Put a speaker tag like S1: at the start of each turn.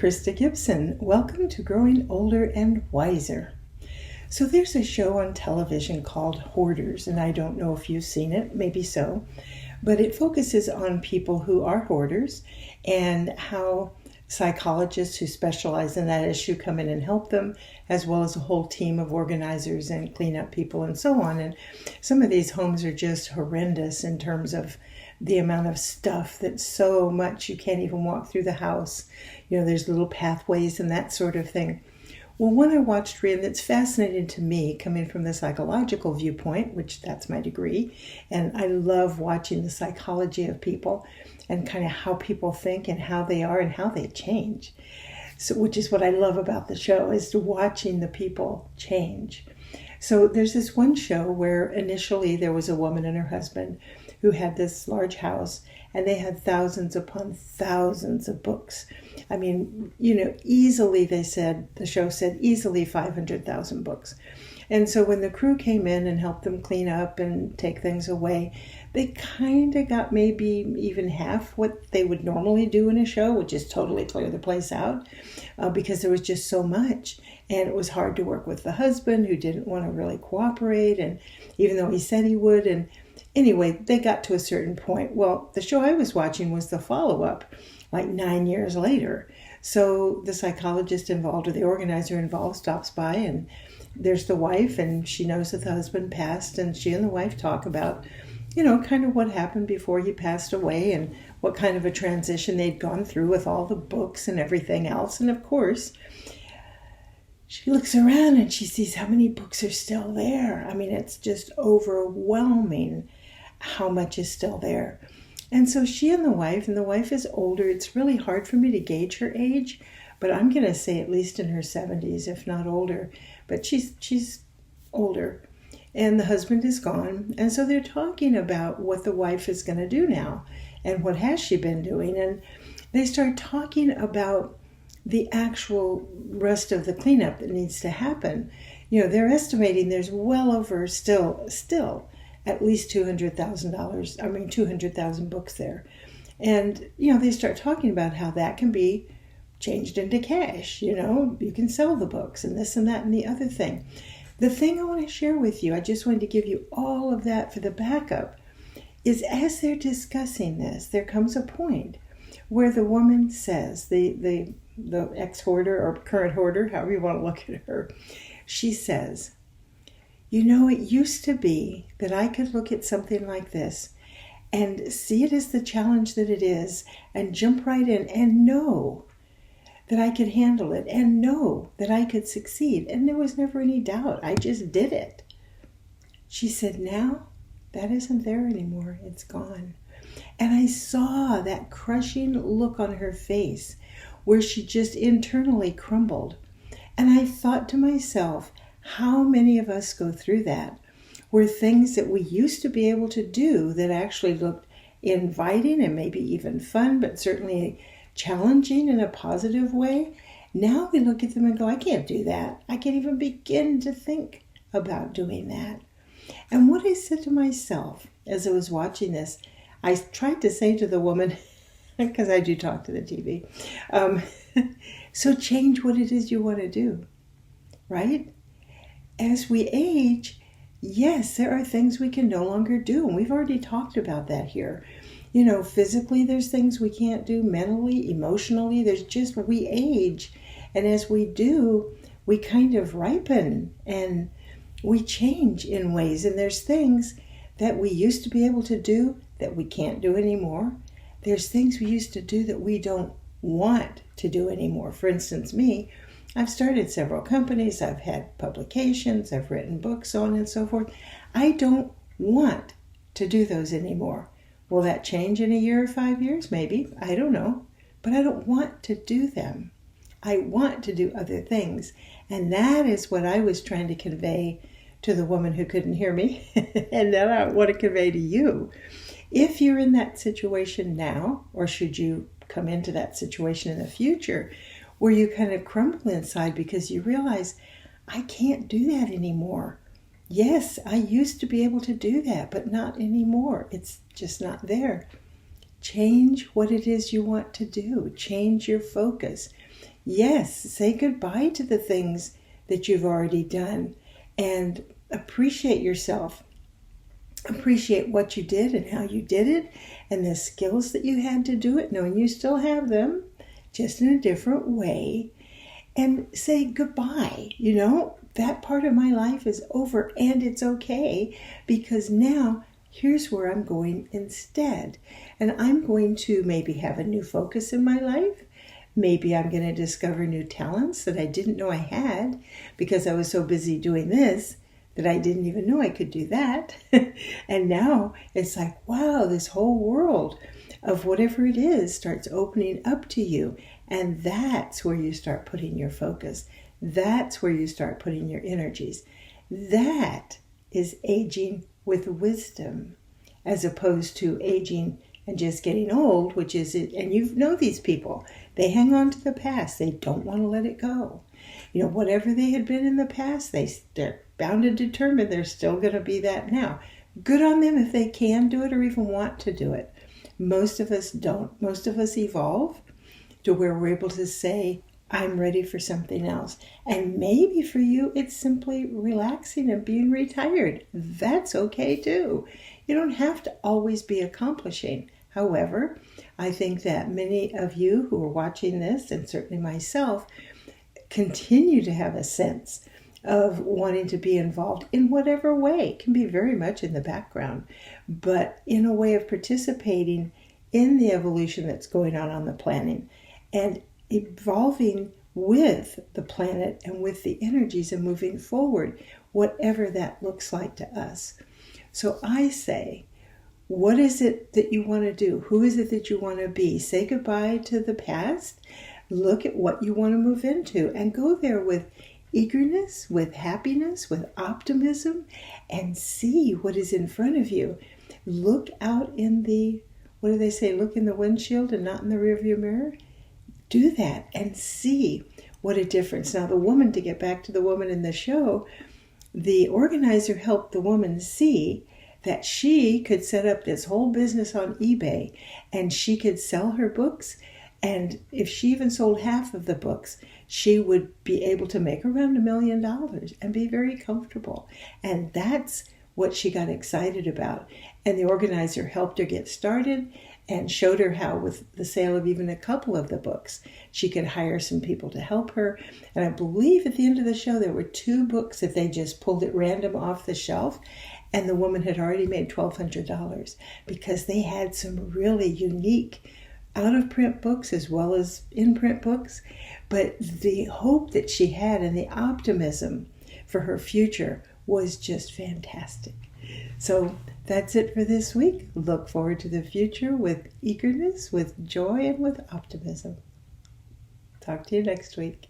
S1: Krista Gibson. Welcome to Growing Older and Wiser. So there's a show on television called Hoarders, and I don't know if you've seen it, maybe so, but it focuses on people who are hoarders and how psychologists who specialize in that issue come in and help them, as well as a whole team of organizers and cleanup people and so on. And some of these homes are just horrendous in terms of the amount of stuff that's so much you can't even walk through the house. You know, there's little pathways and that sort of thing. Well, one I watched, Rhian, that's fascinating to me, coming from the psychological viewpoint, which that's my degree, and I love watching the psychology of people and kind of how people think and how they are and how they change. So, which is what I love about the show, is watching the people change. So there's this one show where initially there was a woman and her husband who had this large house, and they had thousands upon thousands of books. I mean, easily, the show said easily 500,000 books. And so when the crew came in and helped them clean up and take things away, they kind of got maybe even half what they would normally do in a show, which is totally clear the place out, because there was just so much. And it was hard to work with the husband, who didn't want to really cooperate, and even though he said he would. And anyway, they got to a certain point. Well, the show I was watching was the follow-up, like 9 years later. So the psychologist involved, or the organizer involved, stops by, and there's the wife, and she knows that the husband passed, and she and the wife talk about, kind of what happened before he passed away and what kind of a transition they'd gone through with all the books and everything else. And of course, she looks around and she sees how many books are still there. I mean, it's just overwhelming how much is still there. And so she and the wife is older. It's really hard for me to gauge her age, but I'm going to say at least in her 70s, if not older. But she's older. And the husband is gone. And so they're talking about what the wife is going to do now and what has she been doing. And they start talking about the actual rest of the cleanup that needs to happen. They're estimating there's well over still at least $200,000, 200,000 books there. And, they start talking about how that can be changed into cash. You can sell the books and this and that and the other thing. The thing I want to share with you, I just wanted to give you all of that for the backup, is as they're discussing this, there comes a point where the woman says, the ex-hoarder or current hoarder, however you want to look at her, she says, it used to be that I could look at something like this and see it as the challenge that it is and jump right in and know that I could handle it and know that I could succeed. And there was never any doubt. I just did it. She said, now that isn't there anymore. It's gone. And I saw that crushing look on her face where she just internally crumbled. And I thought to myself, how many of us go through that, where things that we used to be able to do that actually looked inviting and maybe even fun, but certainly challenging in a positive way, now we look at them and go, I can't do that. I can't even begin to think about doing that. And what I said to myself as I was watching this, I tried to say to the woman, because I do talk to the TV, so change what it is you want to do, right? As we age, yes, there are things we can no longer do, and we've already talked about that here. Physically, there's things we can't do, mentally, emotionally, we age, and as we do, we kind of ripen, and we change in ways, and there's things that we used to be able to do that we can't do anymore. There's things we used to do that we don't want to do anymore. For instance, me, I've started several companies, I've had publications, I've written books, so on and so forth. I don't want to do those anymore. Will that change in a year or 5 years? Maybe. I don't know. But I don't want to do them. I want to do other things. And that is what I was trying to convey to the woman who couldn't hear me. And that I want to convey to you. If you're in that situation now, or should you come into that situation in the future, where you kind of crumble inside because you realize, I can't do that anymore. Yes, I used to be able to do that, but not anymore. It's just not there. Change what it is you want to do. Change your focus. Yes, say goodbye to the things that you've already done and appreciate yourself. Appreciate what you did and how you did it and the skills that you had to do it, knowing you still have them, just in a different way. And say goodbye. That part of my life is over and it's okay, because now here's where I'm going instead. And I'm going to maybe have a new focus in my life. Maybe I'm going to discover new talents that I didn't know I had because I was so busy doing this that I didn't even know I could do that. And now it's like, wow, this whole world of whatever it is starts opening up to you. And that's where you start putting your focus. That's where you start putting your energies. That is aging with wisdom, as opposed to aging and just getting old, which is it. And you know these people, they hang on to the past. They don't want to let it go. Whatever they had been in the past, they're bound and determined they're still going to be that now. Good on them if they can do it or even want to do it. Most of us don't. Most of us evolve to where we're able to say, I'm ready for something else. And maybe for you, it's simply relaxing and being retired. That's okay too. You don't have to always be accomplishing. However, I think that many of you who are watching this, and certainly myself, continue to have a sense of wanting to be involved in whatever way. It can be very much in the background, but in a way of participating in the evolution that's going on the planet and evolving with the planet and with the energies and moving forward, whatever that looks like to us. So I say, what is it that you want to do? Who is it that you want to be? Say goodbye to the past. Look at what you want to move into and go there with eagerness, with happiness, with optimism, and see what is in front of you. Look out in the, what do they say? Look in the windshield and not in the rearview mirror. Do that and see what a difference. Now, to get back to the woman in the show, the organizer helped the woman see that she could set up this whole business on eBay and she could sell her books. And if she even sold half of the books, she would be able to make around $1 million and be very comfortable. And that's what she got excited about. And the organizer helped her get started and showed her how, with the sale of even a couple of the books, she could hire some people to help her. And I believe at the end of the show, there were 2 books that they just pulled at random off the shelf. And the woman had already made $1,200 because they had some really unique out-of-print books as well as in-print books. But the hope that she had and the optimism for her future was just fantastic. So that's it for this week. Look forward to the future with eagerness, with joy, and with optimism. Talk to you next week.